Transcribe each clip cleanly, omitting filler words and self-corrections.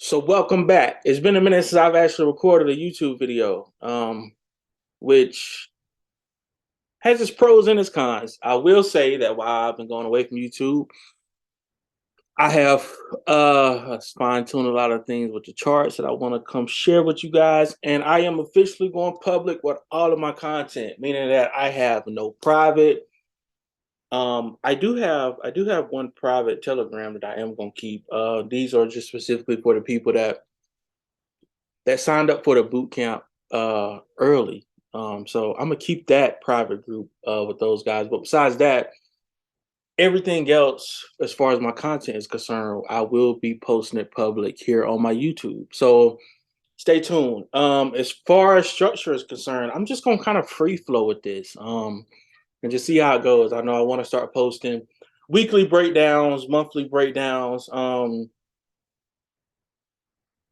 So welcome back. It's been a minute since I've actually recorded a YouTube video, which has its pros and its cons. I will say that while I've been going away from YouTube, I have fine-tuned a lot of things with the charts that I want to come share with you guys. And I am officially going public with all of my content, meaning that I have no private. I do have one private Telegram that I am gonna keep. These are just specifically for the people that signed up for the boot camp early. So I'm gonna keep that private group with those guys. But besides that, everything else, as far as my content is concerned, I will be posting it public here on my YouTube. So stay tuned. As far as structure is concerned, I'm just gonna kind of free flow with this and just see how it goes. I know I want to start posting weekly breakdowns, monthly breakdowns.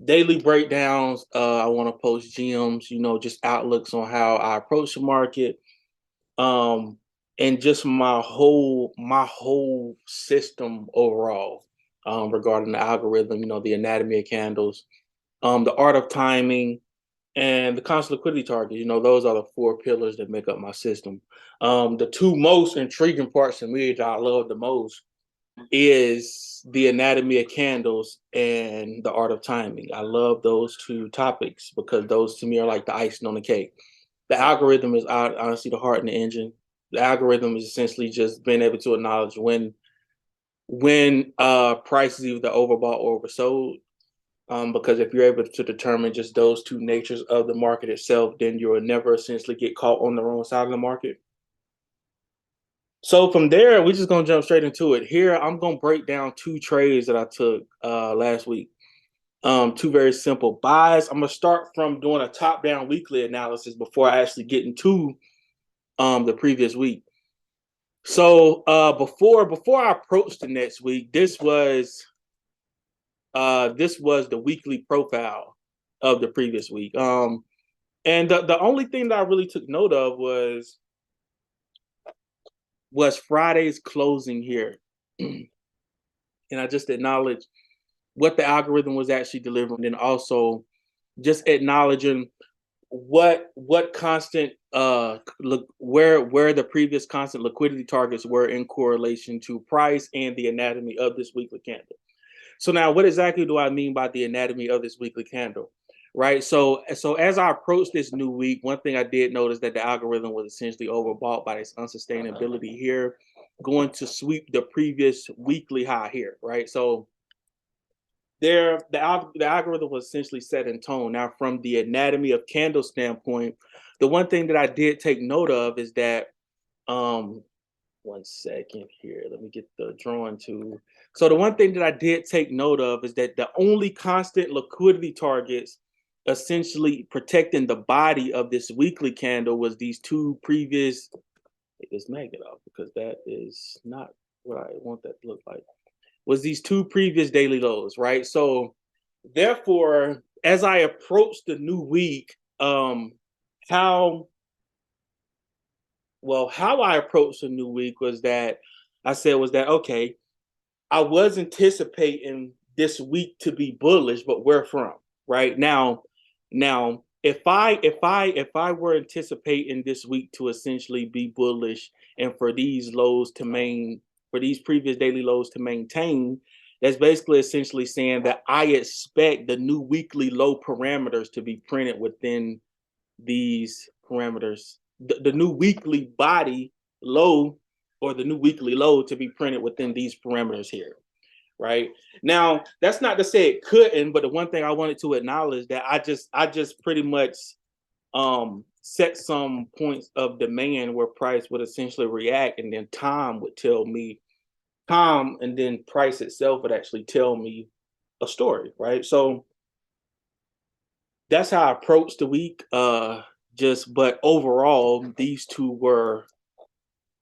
Daily breakdowns. I want to post gems, just outlooks on how I approach the market, um, and just my whole system overall, regarding the algorithm. The anatomy of candles, the art of timing, and the constant liquidity target. Those are the four pillars that make up my system. The two most intriguing parts to me that I love the most is the anatomy of candles and the art of timing. I love those two topics because those to me are like the icing on the cake. The algorithm is honestly the heart and the engine. The algorithm is essentially just being able to acknowledge when price is either overbought or oversold. Because if you're able to determine just those two natures of the market itself, then you'll never essentially get caught on the wrong side of the market. So from there, we're just gonna jump straight into it. Here, I'm gonna break down two trades that I took last week. Two very simple buys. I'm gonna start from doing a top-down weekly analysis before I actually get into the previous week. So before I approached the next week, this was the weekly profile of the previous week. And the only thing that I really took note of was Friday's closing here. And I just acknowledged what the algorithm was actually delivering, and also just acknowledging what constant look where the previous constant liquidity targets were in correlation to price and the anatomy of this weekly candle. So now, what exactly do I mean by the anatomy of this weekly candle? Right. So as I approach this new week, one thing I did notice that the algorithm was essentially overbought by this unsustainability here, going to sweep the previous weekly high here. Right. So the algorithm was essentially set in tone. Now, from the anatomy of candle standpoint, the one thing that I did take note of is that, um, one second here, let me get the drawing tool. So the one thing that I did take note of is that the only constant liquidity targets essentially protecting the body of this weekly candle was these two previous. Take this magnet off because that is not what I want that to look like. Was these two previous daily lows, right? So therefore, as I approach the new week, how how I approached the new week was that I said was that okay, I was anticipating this week to be bullish, but where from? Right now, if I were anticipating this week to essentially be bullish and for these lows to main for these previous daily lows to maintain, that's basically essentially saying that I expect the new weekly low parameters to be printed within these parameters, the new weekly body low or the new weekly low to be printed within these parameters here. Right now, that's not to say it couldn't, but the one thing I wanted to acknowledge that I just pretty much set some points of demand where price would essentially react, and then time would tell me time, and then price itself would actually tell me a story, right? So that's how I approached the week. Just but overall, these two were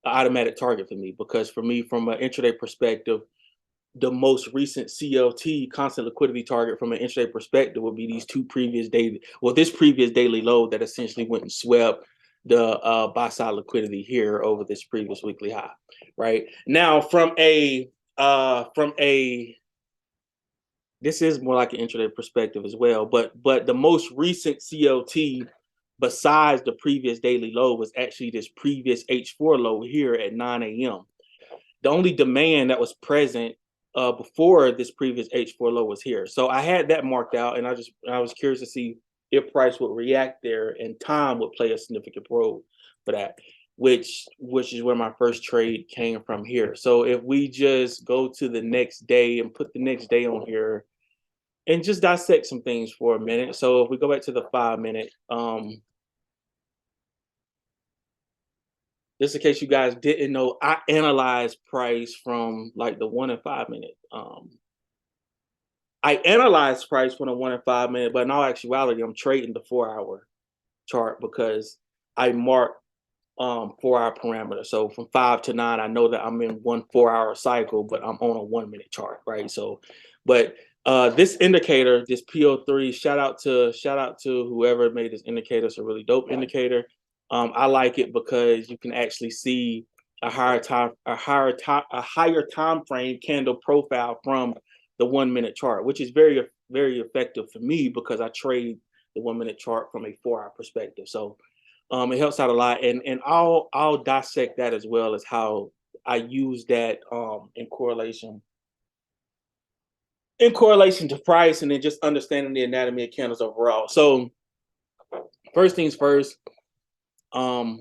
an automatic target for me because for me, from an intraday perspective, the most recent CLT constant liquidity target from an intraday perspective would be these two previous daily, well, this previous daily low that essentially went and swept the buy side liquidity here over this previous weekly high. Right now, from a this is more like an intraday perspective as well. But the most recent CLT, besides the previous daily low, was actually this previous H4 low here at 9 a.m. The only demand that was present before this previous H4 low was here. So I had that marked out, and I was curious to see if price would react there, and time would play a significant role for that, which is where my first trade came from here. So if we just go to the next day and put the next day on here and just dissect some things for a minute. So if we go back to the 5 minute, just in case you guys didn't know, I analyze price from like the 1 and 5 minute. I analyze price from the 1 and 5 minute, but in all actuality, I'm trading the 4 hour chart because I mark 4 hour parameter. So from 5 to 9, I know that I'm in 1 4 hour cycle, but I'm on a 1 minute chart, right? So, but this indicator, this PO3, shout out to whoever made this indicator. It's a really dope indicator. I like it because you can actually see a higher time frame candle profile from the 1 minute chart, which is very effective for me because I trade the 1 minute chart from a 4 hour perspective. So it helps out a lot, and I'll dissect that as well as how I use that in correlation to price, and then just understanding the anatomy of candles overall. So first things first, I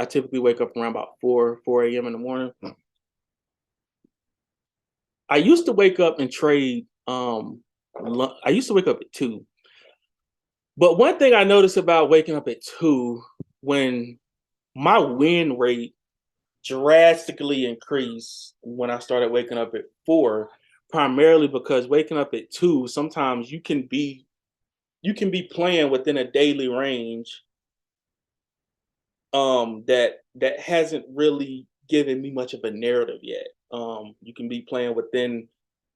typically wake up around about 4 a.m. in the morning. I used to wake up and trade. I used to wake up at 2. But one thing I noticed about waking up at 2, when my win rate drastically increased when I started waking up at 4, primarily because waking up at 2, sometimes you can be playing within a daily range that hasn't really given me much of a narrative yet. You can be playing within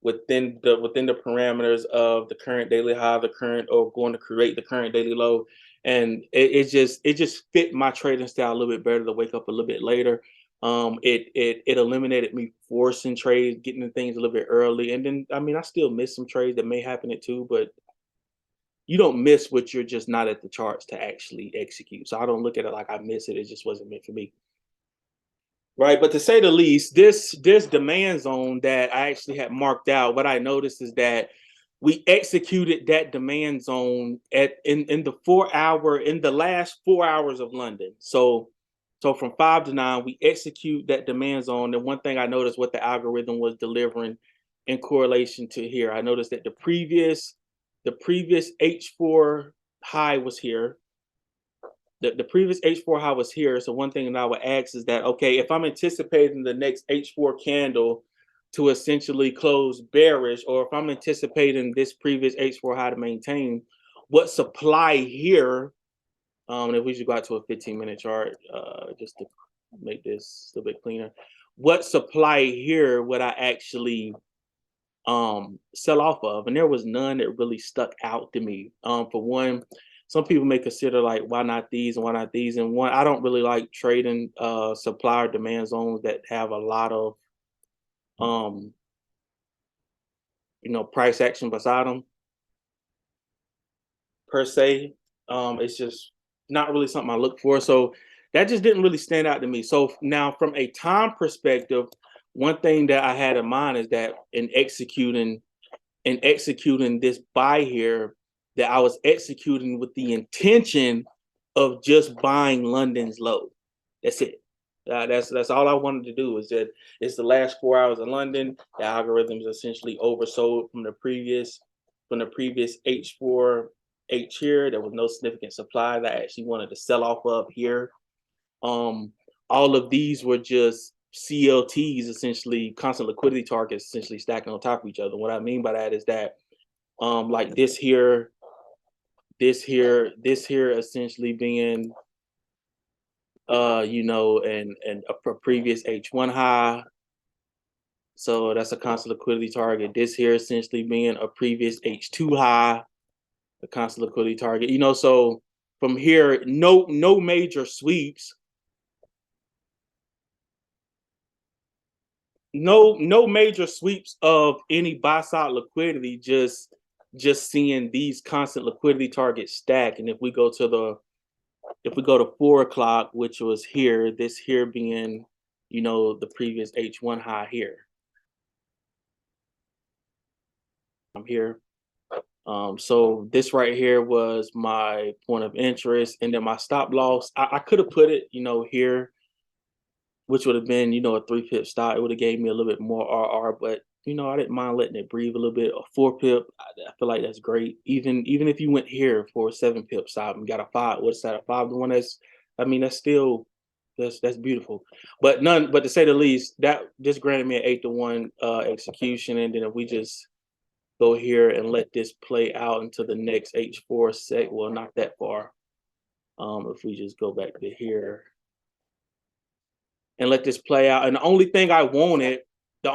the parameters of the current daily high, the current, or going to create the current daily low, and it just fit my trading style a little bit better to wake up a little bit later. It eliminated me forcing trades, getting the things a little bit early, and then I mean I still miss some trades that may happen at 2, but you don't miss what you're just not at the charts to actually execute. So I don't look at it like I miss it. It just wasn't meant for me. Right. But to say the least, this demand zone that I actually had marked out, what I noticed is that we executed that demand zone in the 4 hour, in the last 4 hours of London. So from 5 to 9, we execute that demand zone. And one thing I noticed what the algorithm was delivering in correlation to here. I noticed that the previous H4 high was here. The previous H4 high was here. So one thing that I would ask is that, okay, if I'm anticipating the next H4 candle to essentially close bearish, or if I'm anticipating this previous H4 high to maintain, what supply here, if we should go out to a 15-minute chart, just to make this a bit cleaner, what supply here would I actually sell off of? And there was none that really stuck out to me. For one, some people may consider like, why not these and why not these? And one, I don't really like trading supply or demand zones that have a lot of um price action beside them per se. It's just not really something I look for. So that just didn't really stand out to me. So now from a time perspective, one thing that I had in mind is that in executing this buy here, that I was executing with the intention of just buying London's low. That's it. That's all I wanted to do. Is that it's the last 4 hours in London. The algorithm is essentially oversold from the previous H4 H here. There was no significant supply that I actually wanted to sell off of here. Um, all of these were just CLTs, essentially constant liquidity targets, essentially stacking on top of each other. What I mean by that is that like this here essentially being and a previous H1 high. So that's a constant liquidity target. This here essentially being a previous H2 high, a constant liquidity target. So from here, no major sweeps. no major sweeps of any buy side liquidity, just seeing these constant liquidity targets stack. And if we go to 4 o'clock, which was here, this here being, the previous H1 high here. I'm here. So this right here was my point of interest, and then my stop loss. I could have put it, here, which would have been, a 3 pip stop. It would have gave me a little bit more RR, but I didn't mind letting it breathe a little bit. A 4 pip, I feel like that's great. Even if you went here for a 7 pip stop and got a five, what's that? A 5 to 1? I mean, that's still that's beautiful. But to say the least, that just granted me an 8 to 1 execution, and then if we just go here and let this play out into the next H4 sec, well, not that far. If we just go back to here and let this play out. And the only thing I wanted the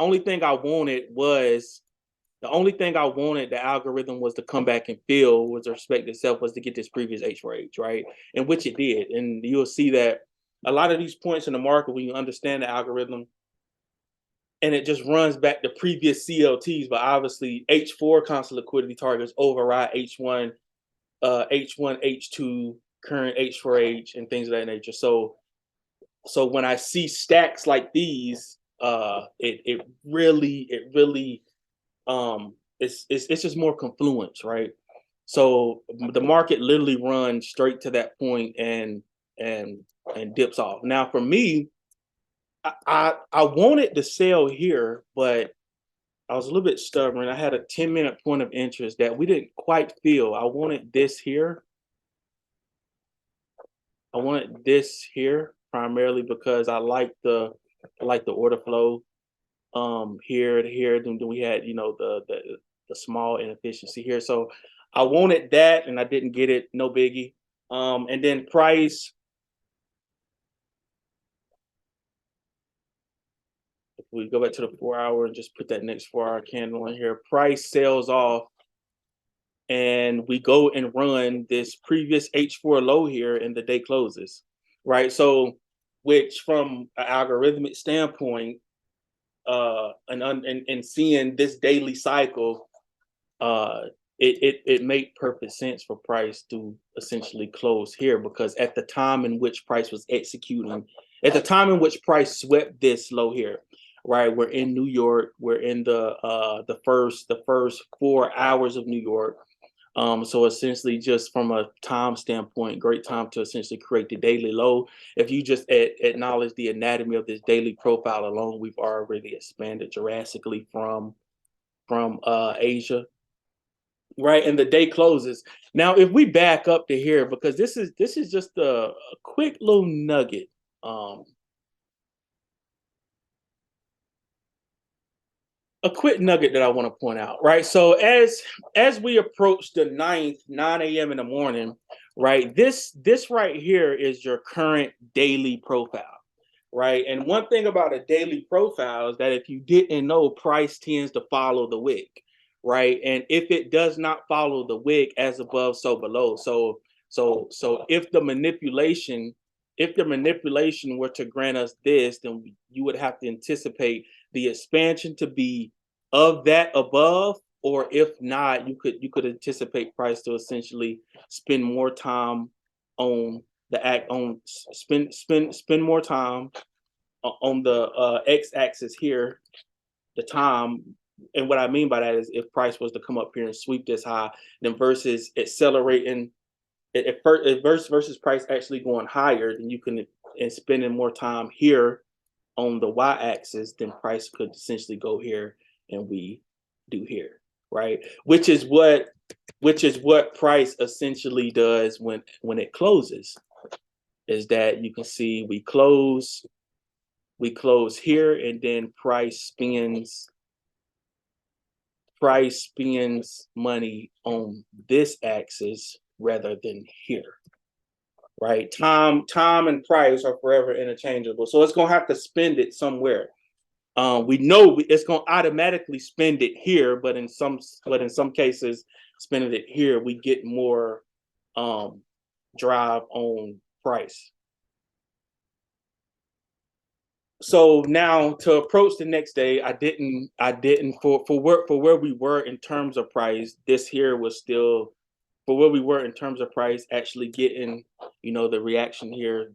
algorithm was to come back and fill with respect to itself, was to get this previous H4H, right? And which it did. And you'll see that a lot of these points in the market, when you understand the algorithm, and it just runs back to previous CLTs, but obviously H4 constant liquidity targets override H1, H1, H2, current H4H, and things of that nature. So when I see stacks like these, it really it's just more confluence, right? So the market literally runs straight to that point and dips off. Now for me, I wanted to sell here, but I was a little bit stubborn. I had a 10-minute point of interest that we didn't quite feel. I wanted this here. I wanted this here primarily because I like the order flow here to here. Then we had, the small inefficiency here. So I wanted that and I didn't get it, no biggie. And then price, if we go back to the 4 hour and just put that next 4 hour candle in here, price sells off and we go and run this previous H4 low here and the day closes, right? So, which from an algorithmic standpoint, and seeing this daily cycle, it made perfect sense for price to essentially close here, because at the time in which price was executing, at the time in which price swept this low here, right? We're in New York. We're in the first 4 hours of New York. So essentially, just from a time standpoint, great time to essentially create the daily low. If you just acknowledge the anatomy of this daily profile alone, we've already expanded drastically from Asia, right? And the day closes. Now, if we back up to here, because this is just a quick little nugget. A quick nugget that I want to point out, right? So as we approach the 9th, 9 a.m. in the morning, right? This right here is your current daily profile, right? And one thing about a daily profile is that if you didn't know, price tends to follow the wick, right? And if it does not follow the wick, as above, so below. So if the manipulation were to grant us this, then you would have to anticipate the expansion to be of that above, or if not, you could anticipate price to essentially spend more time on the act on spend more time on the x-axis here, the time. And what I mean by that is, if price was to come up here and sweep this high, then versus accelerating it versus price actually going higher, then you can, and spending more time here on the y-axis, then price could essentially go here and we do here, right? Which is what price essentially does when it closes, is that you can see we close here, and then price spends money on this axis rather than here, right? Time and price are forever interchangeable, so it's gonna have to spend it somewhere. We know it's gonna automatically spend it here, but in some cases, spending it here, we get more drive on price. So now to approach the next day, I didn't for where we were in terms of price, this here was still for where we were in terms of price, actually getting, the reaction here,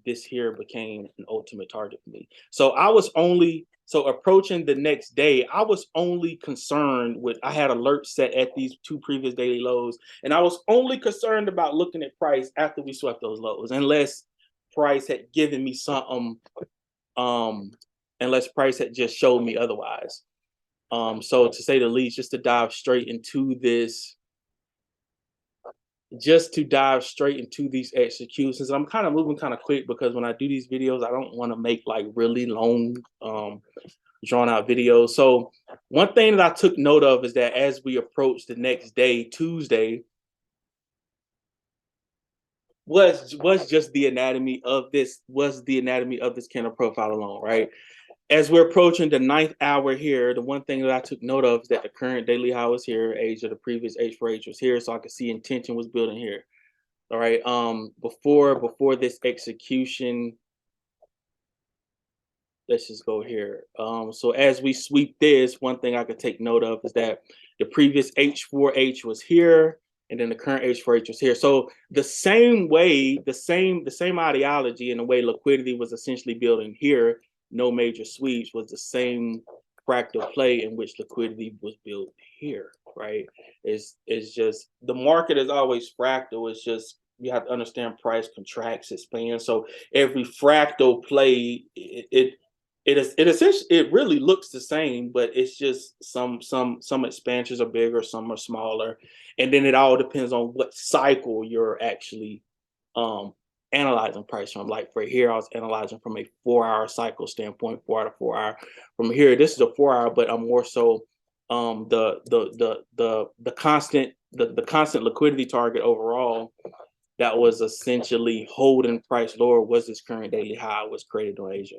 this here became an ultimate target for me. So approaching the next day, I was only concerned with, I had alerts set at these two previous daily lows, and I was only concerned about looking at price after we swept those lows, price had given me something, um, unless price had just showed me otherwise. So to say the least, just to dive straight into these executions. I'm kind of moving kind of quick because when I do these videos, I don't want to make like really long, drawn out videos. So one thing that I took note of is that as we approach the next day, Tuesday, was just the anatomy of this candle profile alone, right? As we're approaching the 9th hour here, the one thing that I took note of is that the current daily high was here, age of the previous H4H was here, so I could see intention was building here. All right. Before this execution, let's just go here. So as we sweep this, one thing I could take note of is that the previous H4H was here, and then the current H4H was here. So the same way, the same ideology and the way liquidity was essentially building here, no major sweeps, was the same fractal play in which liquidity was built here, right? It's just the market is always fractal. It's just you have to understand price contracts, expands. So every fractal play, it really looks the same, but it's just some expansions are bigger, some are smaller, and then it all depends on what cycle you're actually um analyzing price from. Like for here, I was analyzing from a 4-hour cycle standpoint, 4 out of 4 hour. From here, this is a 4 hour, but I'm more so the constant liquidity target overall that was essentially holding price lower was this current daily high was created on Asia.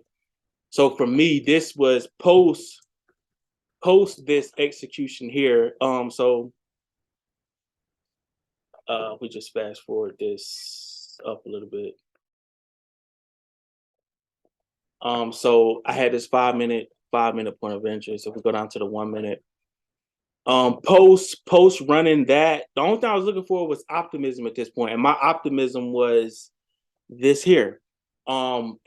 So for me, this was post this execution here. So we just fast forward this up a little bit. So I had this 5 minute point of interest. If we go down to the 1 minute, post running that, the only thing I was looking for was optimism at this point, and my optimism was this here. And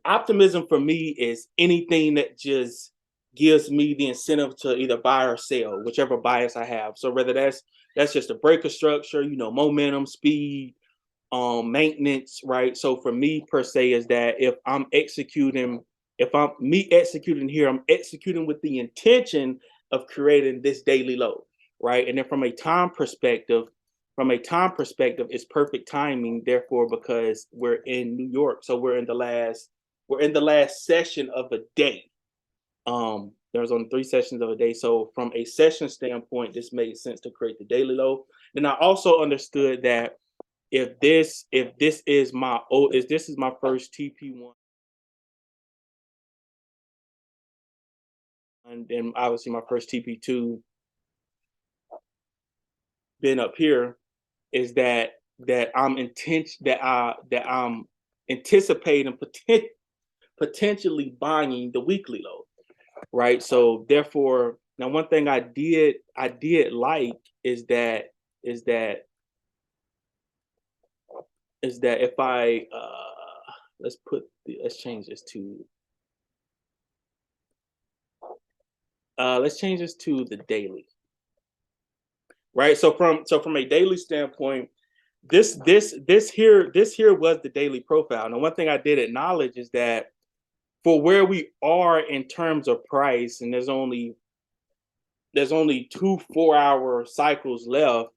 optimism for me is anything that just gives me the incentive to either buy or sell, whichever bias I have. So whether that's just a breaker structure, momentum, speed, maintenance, right? So for me per se is that if I'm executing here, I'm executing with the intention of creating this daily low, right? And then from a time perspective, it's perfect timing, therefore, because we're in New York. So we're in the last session of a day. There's only 3 sessions of a day. So from a session standpoint, this made sense to create the daily low. Then I also understood that if this is my first TP1, and then obviously my first TP2 been up here, is that I'm anticipating potentially buying the weekly low, right? So therefore, now one thing I did like is that if I let's change this to the daily, right? So from a daily standpoint, this here was the daily profile. Now, one thing I did acknowledge is that for where we are in terms of price, and there's only 2 4-hour cycles left,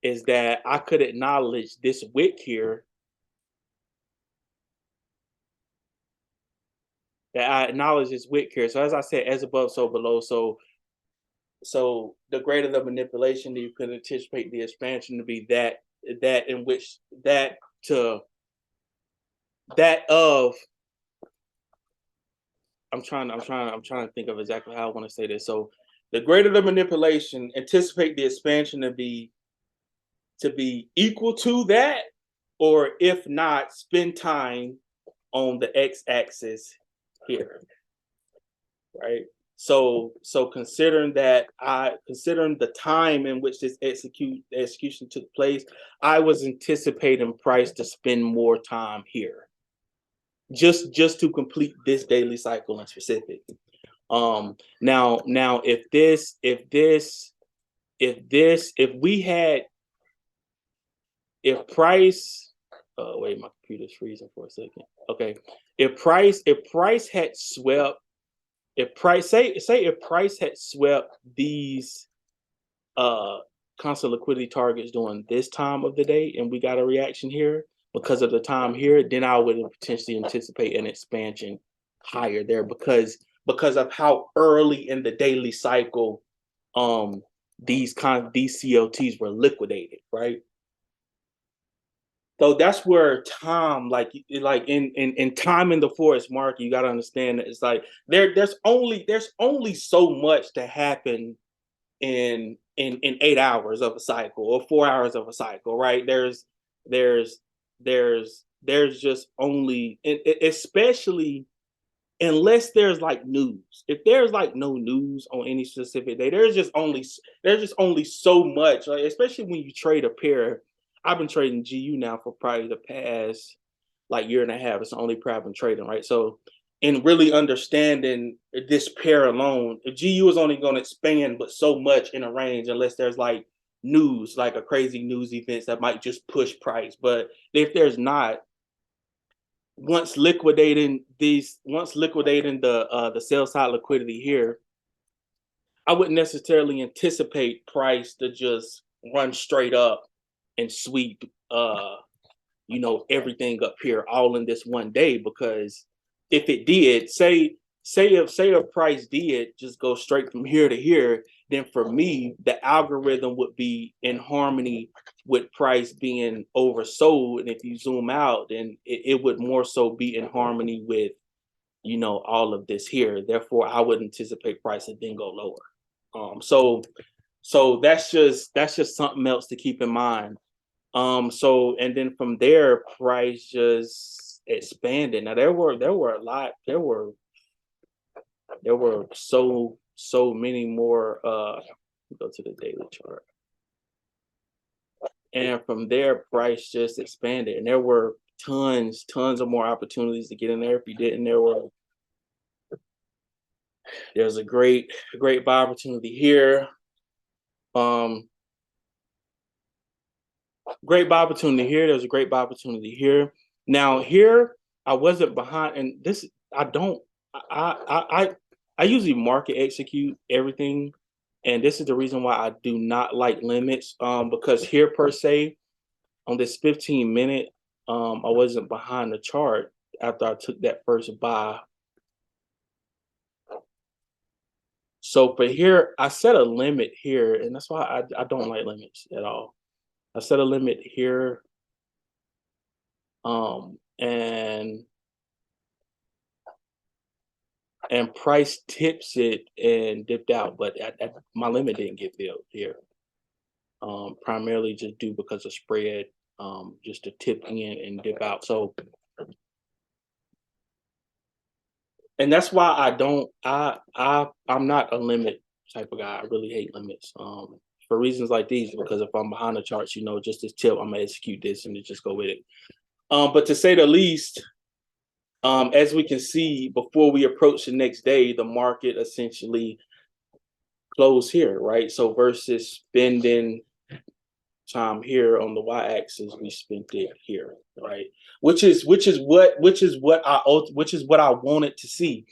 is that I could acknowledge this wick here. That I acknowledge this wick here. So as I said, as above, so below. So the greater the manipulation, you could anticipate the expansion to be that in which that of I'm trying to think of exactly how I want to say this. So the greater the manipulation, anticipate the expansion to be equal to that, or if not, spend time on the x-axis here, right? So considering the time in which this execution took place, I was anticipating price to spend more time here, just to complete this daily cycle in specific. Now if price, wait, my computer's freezing for a second. Okay, if price had swept, if price had swept these constant liquidity targets during this time of the day, and we got a reaction here because of the time here, then I would potentially anticipate an expansion higher there because of how early in the daily cycle these CLTs were liquidated, right? So that's where time, like in time in the forest market, you got to understand that it's like there's only so much to happen in 8 hours of a cycle or 4 hours of a cycle, right? There's just only, especially unless there's like news. If there's like no news on any specific day, there's just only so much, like, especially when you trade a pair. I've been trading GU now for probably the past like year and a half. It's the only pair I've been trading, right? So in really understanding this pair alone, GU is only going to expand but so much in a range unless there's like news, like a crazy news events that might just push price. But if there's not, once liquidating the sell side liquidity here, I wouldn't necessarily anticipate price to just run straight up and sweep everything up here all in this one day, because if it did, say if price did just go straight from here to here, then for me the algorithm would be in harmony with price being oversold, and if you zoom out, then it would more so be in harmony with all of this here. Therefore I would anticipate price to then go lower. So that's just something else to keep in mind. So and then from there, price just expanded. Now there were so many more. Go to the daily chart, and from there, price just expanded, and there were tons of more opportunities to get in there. If you didn't, there's a great buy opportunity here. Great buy opportunity here. There's a great buy opportunity here. Now here, I wasn't behind, and this I usually market execute everything, and this is the reason why I do not like limits. Because here per se, on this 15-minute, I wasn't behind the chart after I took that first buy. So for here, I set a limit here, and that's why I don't like limits at all. I set a limit here, and price tips it and dipped out, but my limit didn't get filled here. Primarily just due because of spread, just to tip in and dip out. So, and that's why I'm not a limit type of guy. I really hate limits. For reasons like these, because if I'm behind the charts, just this tip, I'm gonna execute this and just go with it. But to say the least, as we can see, before we approach the next day, the market essentially closed here, right? So versus spending time here on the y-axis, we spent it here, right? Which is what I wanted to see.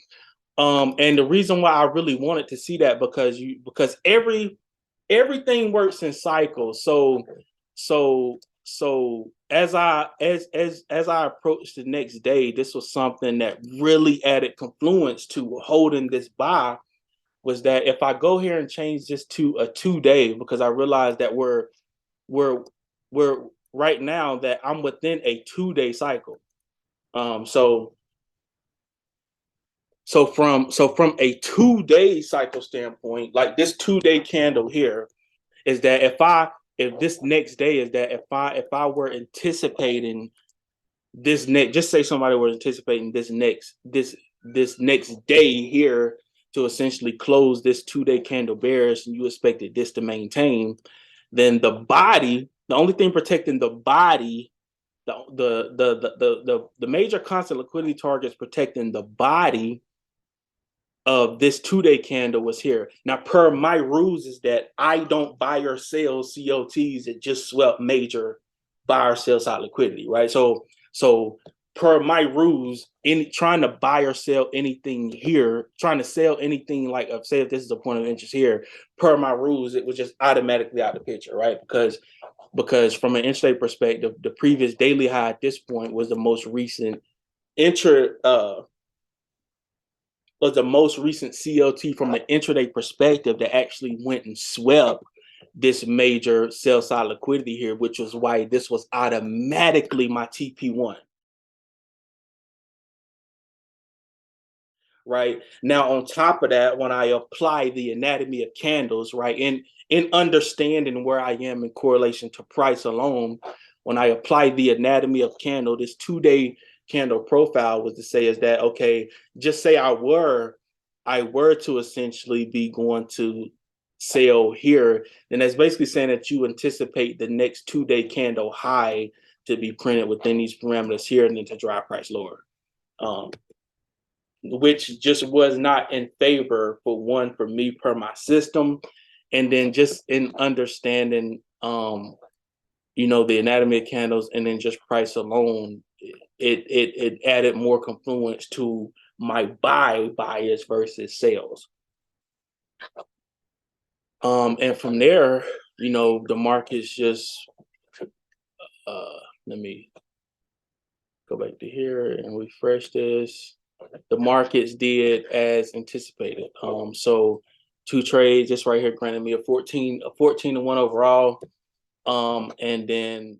And the reason why I really wanted to see that, because everything works in cycles. So as I approached the next day, this was something that really added confluence to holding this buy, was that if I go here and change this to a 2-day, because I realized that we're right now that I'm within a 2-day cycle. So from a 2-day cycle standpoint, like this 2-day candle here, is that if this next day is that if I were anticipating this next, just say somebody was anticipating this next day here to essentially close this 2-day candle bearish, and you expected this to maintain, then the only thing protecting the body, the major constant liquidity targets protecting the body of this 2-day candle was here. Now, per my rules is that I don't buy or sell COTs that just swept major buy or sell side liquidity, right? So per my rules, in trying to buy or sell anything here, trying to sell anything, like say if this is a point of interest here, per my rules, it was just automatically out of the picture, right? Because from an intraday perspective, the previous daily high at this point was the most recent CLT from the intraday perspective that actually went and swept this major sell side liquidity here, which was why this was automatically my TP1. Right now, on top of that, when I apply the anatomy of candles, right, in understanding where I am in correlation to price alone, when I apply the anatomy of candle, this 2-day candle profile was to say is that, okay, just say I were to essentially be going to sell here, then that's basically saying that you anticipate the next 2-day candle high to be printed within these parameters here and then to drive price lower. Which just was not in favor for me per my system, and then just in understanding the anatomy of candles and then just price alone, it added more confluence to my buy bias versus sales. And from there, the market's just let me go back to here and refresh this. The markets did as anticipated. So 2 trades, just right here, granted me a 14 to 1 overall. And then